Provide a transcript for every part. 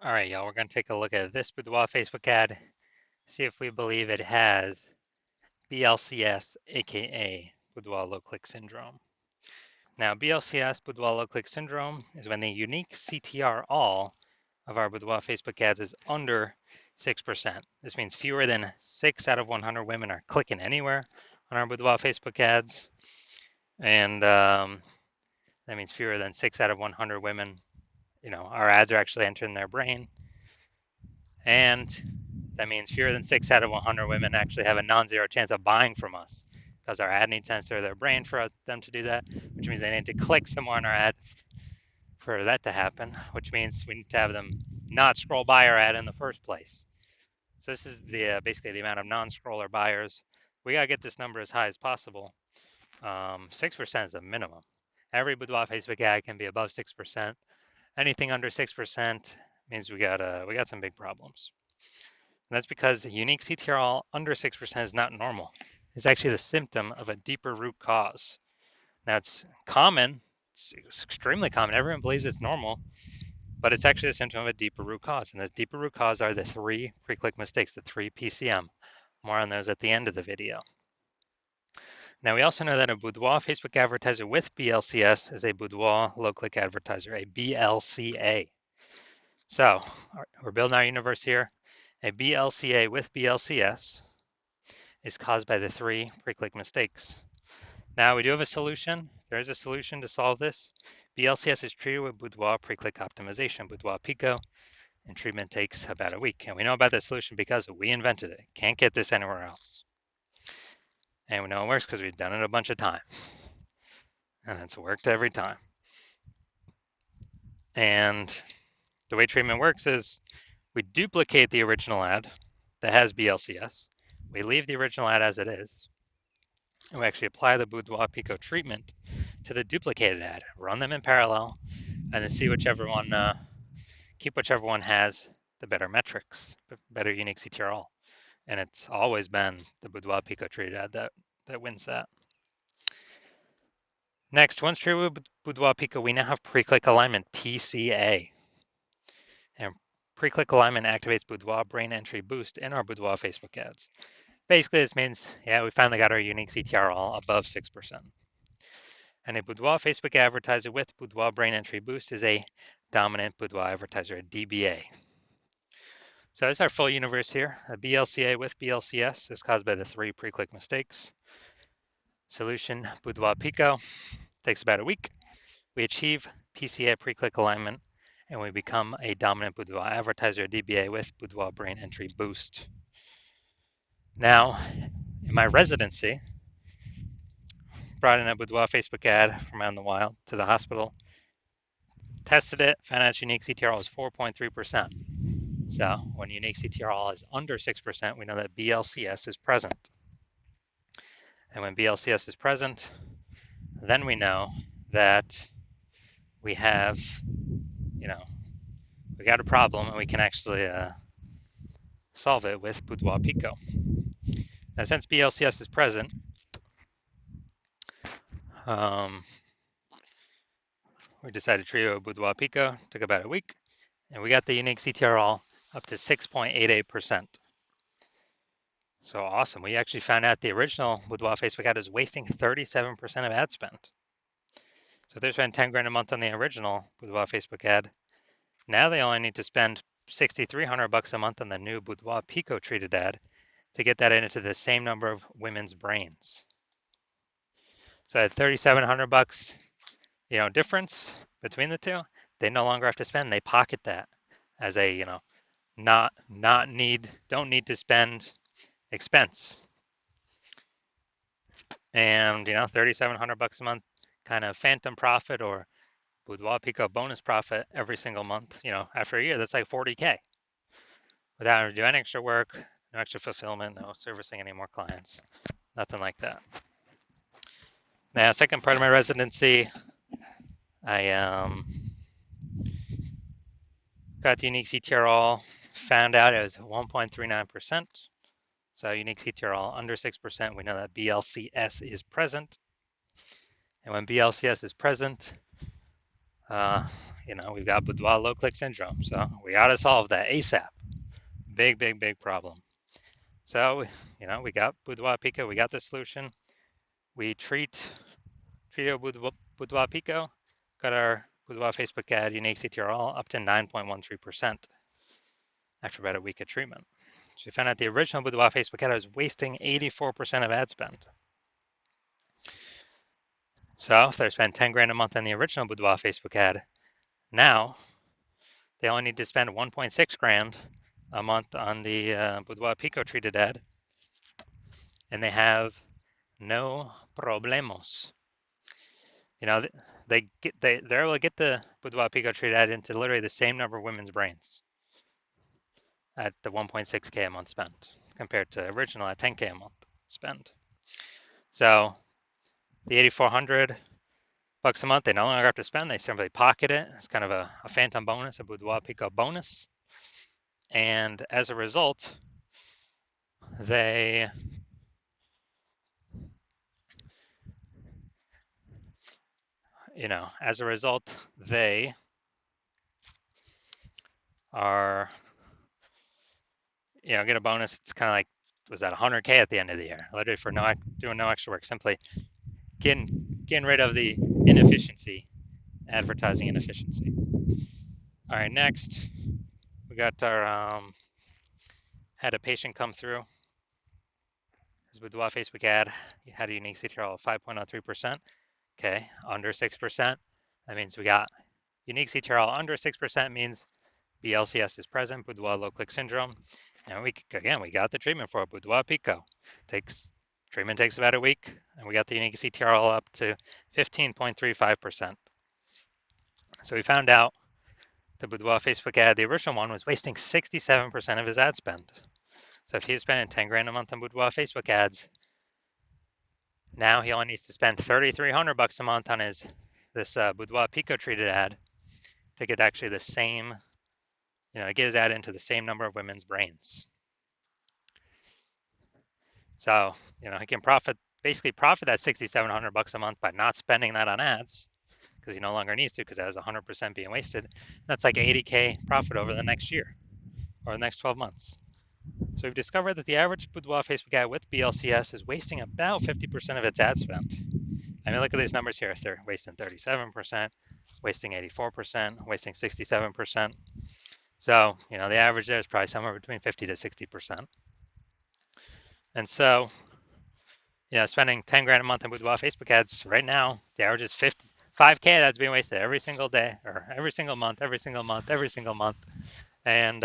All right, y'all, we're going to take a look at this Boudoir Facebook ad, see if we believe it has BLCS, aka Boudoir low click syndrome. Now, BLCS, Boudoir low click syndrome, is when the unique CTR all of our Boudoir Facebook ads is under 6%. This means fewer than 6 out of 100 women are clicking anywhere on our Boudoir Facebook ads. And that means fewer than 6 out of 100 women, our ads are actually entering their brain. And that means fewer than 6 out of 100 women actually have a non-zero chance of buying from us because our ad needs to enter their brain for them to do that, which means they need to click somewhere on our ad for that to happen, which means we need to have them not scroll by our ad in the first place. So this is basically the amount of non-scroller buyers. We got to get this number as high as possible. 6% is the minimum. Every Boudoir Facebook ad can be above 6%. Anything under 6% means we got some big problems. And that's because unique CTRL under 6% is not normal. It's actually the symptom of a deeper root cause. Now it's common, it's extremely common. Everyone believes it's normal, but it's actually a symptom of a deeper root cause. And this deeper root cause are the 3 pre-click mistakes, the 3 PCM. More on those at the end of the video. Now we also know that a Boudoir Facebook advertiser with BLCS is a Boudoir low-click advertiser, a BLCA. So we're building our universe here. A BLCA with BLCS is caused by the 3 pre-click mistakes. Now we do have a solution. There is a solution to solve this. BLCS is treated with Boudoir pre-click optimization, Boudoir Pico, and treatment takes about a week. And we know about this solution because we invented it. Can't get this anywhere else. And we know it works because we've done it a bunch of times. And it's worked every time. And the way treatment works is we duplicate the original ad that has BLCS. We leave the original ad as it is. And we actually apply the Boudoir Pico treatment to the duplicated ad, run them in parallel, and then see whichever one, keep whichever one has the better metrics, better unique CTRL. And it's always been the Boudoir Pico treated ad that wins that. Next, once treated with Boudoir Pico, we now have pre-click alignment, PCA. And pre-click alignment activates Boudoir brain entry boost in our Boudoir Facebook ads. Basically, this means, yeah, we finally got our unique CTRL above 6%. And a Boudoir Facebook advertiser with Boudoir brain entry boost is a dominant Boudoir advertiser, a DBA. So that's our full universe here. A BLCA with BLCS is caused by the 3 pre-click mistakes. Solution, Boudoir Pico, takes about a week. We achieve PCA pre-click alignment, and we become a dominant Boudoir advertiser, DBA, with Boudoir brain entry boost. Now, in my residency, brought in a Boudoir Facebook ad from out in the wild to the hospital, tested it, found out its unique CTRL was 4.3%. So when unique CTRL is under 6%, we know that BLCS is present. And when BLCS is present, then we know that we have, we got a problem and we can actually solve it with Boudoir Pico. Now, since BLCS is present, we decided to treat it with Boudoir Pico, took about a week, and we got the unique CTRL up to 6.88%. So awesome. We actually found out the original Boudoir Facebook ad is wasting 37% of ad spend. So if they spend 10 grand a month on the original Boudoir Facebook ad, now they only need to spend $6,300 a month on the new Boudoir Pico treated ad to get that into the same number of women's brains. So at $3,700, difference between the two, they no longer have to spend. They pocket that as a, don't need to spend expense. And, $3,700 a month kind of phantom profit or Boudoir Pico bonus profit every single month, after a year, that's like 40K without having to do any extra work, no extra fulfillment, no servicing any more clients, nothing like that. Now, second part of my residency, I got the unique CTRL, found out it was 1.39%. So unique CTRL under 6%, we know that BLCS is present. And when BLCS is present, we've got boudoir low click syndrome. So we got to solve that ASAP. Big, big, big problem. So, we got boudoir pico, we got the solution. We treated boudoir pico, got our boudoir Facebook ad unique CTRL up to 9.13% after about a week of treatment. So we found out the original boudoir Facebook ad was wasting 84% of ad spend. So if they spend 10 grand a month on the original boudoir Facebook ad, now they only need to spend 1.6 grand a month on the boudoir pico treated ad, and they have no problemos. They're able to get the boudoir pico treated ad into literally the same number of women's brains at the 1.6K a month spent compared to original at 10K a month spend. So the 8,400 bucks a month, they no longer have to spend. They simply pocket it. It's kind of a phantom bonus, a boudoir pico bonus. And as a result, they are, get a bonus. It's kind of like, was that 100K at the end of the year, literally for doing no extra work, simply getting rid of the inefficiency, advertising inefficiency. All right, next we got our had a patient come through. His boudoir Facebook ad had a unique CTRL of 5.03%. Okay, under 6%. That means we got unique CTRL under 6% means BLCS is present, boudoir low click syndrome. And we got the treatment for it, boudoir pico. Treatment takes about a week, and we got the unique CTRL up to 15.35%. So we found out the boudoir Facebook ad, the original one, was wasting 67% of his ad spend. So if he was spending 10 grand a month on boudoir Facebook ads, now he only needs to spend 3,300 bucks a month on this boudoir pico treated ad to get actually the same, get his ad into the same number of women's brains. So, he can basically profit that 6,700 bucks a month by not spending that on ads because he no longer needs to because that was 100% being wasted. That's like 80K profit over the next year or the next 12 months. So we've discovered that the average boudoir Facebook ad with BLCS is wasting about 50% of its ad spend. I mean, look at these numbers here. They're wasting 37%, wasting 84%, wasting 67%. So, the average there is probably somewhere between 50 to 60%. And so, spending 10 grand a month on boudoir Facebook ads right now, the average is 5K that's being wasted every single day or every single month. And,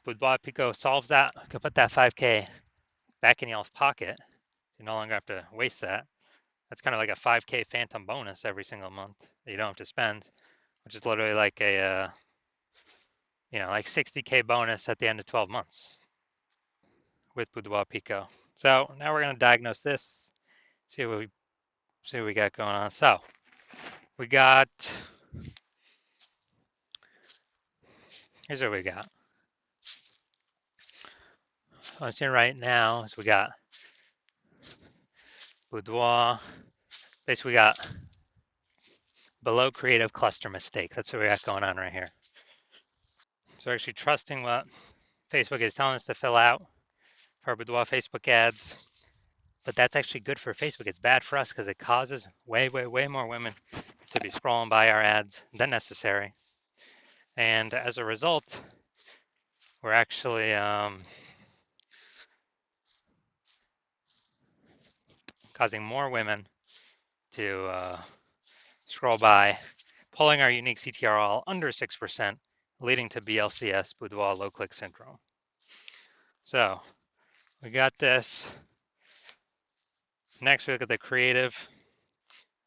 boudoir pico solves that. You can put that 5K back in y'all's pocket. You no longer have to waste that. That's kind of like a 5K phantom bonus every single month that you don't have to spend, which is literally like a, like 60K bonus at the end of 12 months with boudoir pico. So now we're going to diagnose this, see what we got going on. So we got, here's what we got. What I'm seeing right now is we got boudoir. Basically, we got below creative cluster mistake. That's what we got going on right here. So we're actually trusting what Facebook is telling us to fill out for our boudoir Facebook ads. But that's actually good for Facebook. It's bad for us because it causes way, way, way more women to be scrolling by our ads than necessary. And as a result, we're actually causing more women to scroll by, pulling our unique CTRL under 6%, leading to BLCS, boudoir low click syndrome. So we got this. Next, we look at the creative.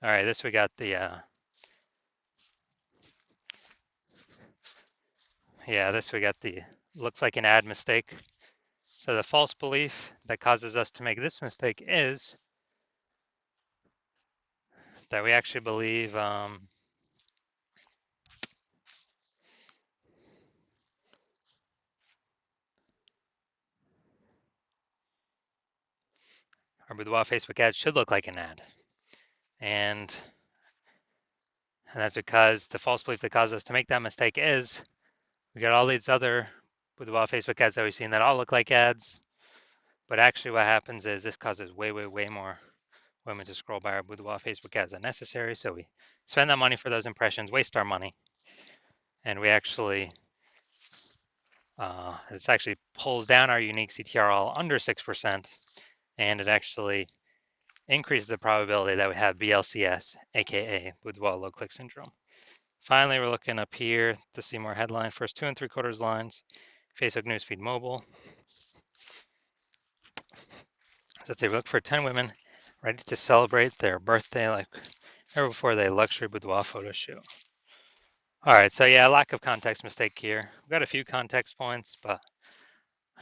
All right, we got the, looks like an ad mistake. So the false belief that causes us to make this mistake is that we actually believe our boudoir Facebook ad should look like an ad. And And that's because the false belief that caused us to make that mistake is we got all these other Boudoir Facebook ads that we've seen that all look like ads. But actually what happens is this causes way, way, way more women to scroll by our Boudoir Facebook ads than necessary. So we spend that money for those impressions, waste our money, and we actually, this actually pulls down our unique CTRL under 6%, and it actually increases the probability that we have BLCS, aka Boudoir low click syndrome. Finally, we're looking up here to see more headline. First 2 3/4 lines, Facebook newsfeed mobile. So let's say we look for 10 women ready to celebrate their birthday like ever before they luxury boudoir photo shoot. All right, so yeah, lack of context mistake here. We've got a few context points, but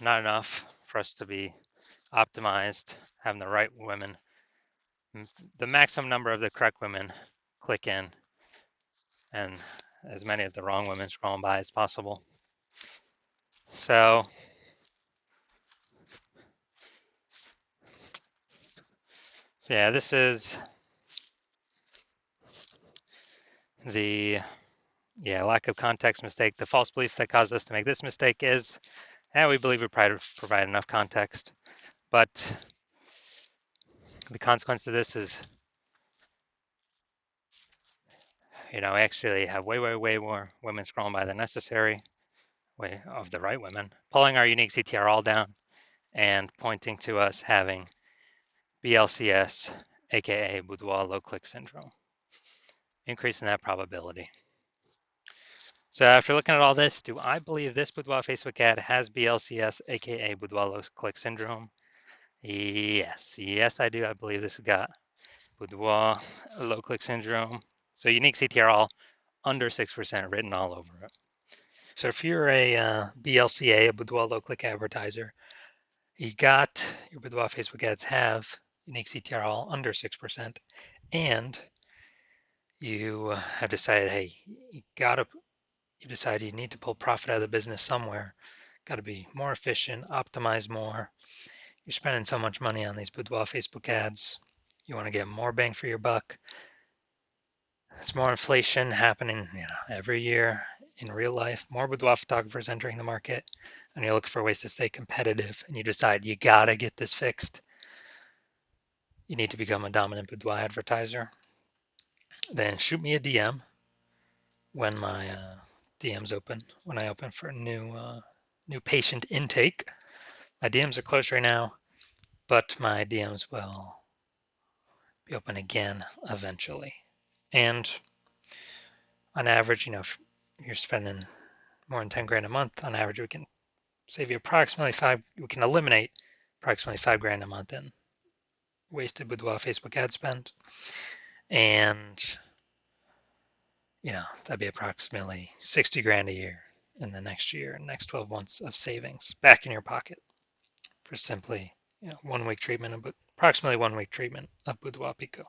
not enough for us to be optimized, having the right women, the maximum number of the correct women click in, and as many of the wrong women scrolling by as possible. So yeah, this is the lack of context mistake. The false belief that caused us to make this mistake is, we believe we provide enough context, but the consequence of this is, we actually have way, way, way more women scrolling by than necessary, way of the right women, pulling our unique CTR all down and pointing to us having BLCS, aka Boudoir low click syndrome, increasing that probability. So after looking at all this, do I believe this Boudoir Facebook ad has BLCS, aka Boudoir low click syndrome? Yes, I do. I believe this has got Boudoir low click syndrome. So unique CTRL under 6% written all over it. So if you're a BLCA, a Boudoir low click advertiser, you got your Boudoir Facebook ads have unique CTRL under 6%, and you have decided, hey, you decide you need to pull profit out of the business somewhere. Got to be more efficient, optimize more. You're spending so much money on these Boudoir Facebook ads. You want to get more bang for your buck. It's more inflation happening, every year in real life. More boudoir photographers entering the market, and you're looking for ways to stay competitive. And you decide you gotta get this fixed. You need to become a dominant boudoir advertiser. Then shoot me a DM when my DMs open. When I open for a new patient intake. My DMs are closed right now, but my DMs will be open again eventually. And on average, if you're spending more than 10 grand a month, on average, we can save you we can eliminate approximately 5 grand a month in wasted boudoir Facebook ad spend. And, that'd be approximately 60 grand a year in the next year, next 12 months of savings back in your pocket for simply, 1 week treatment, approximately 1 week treatment of Boudoir Pico.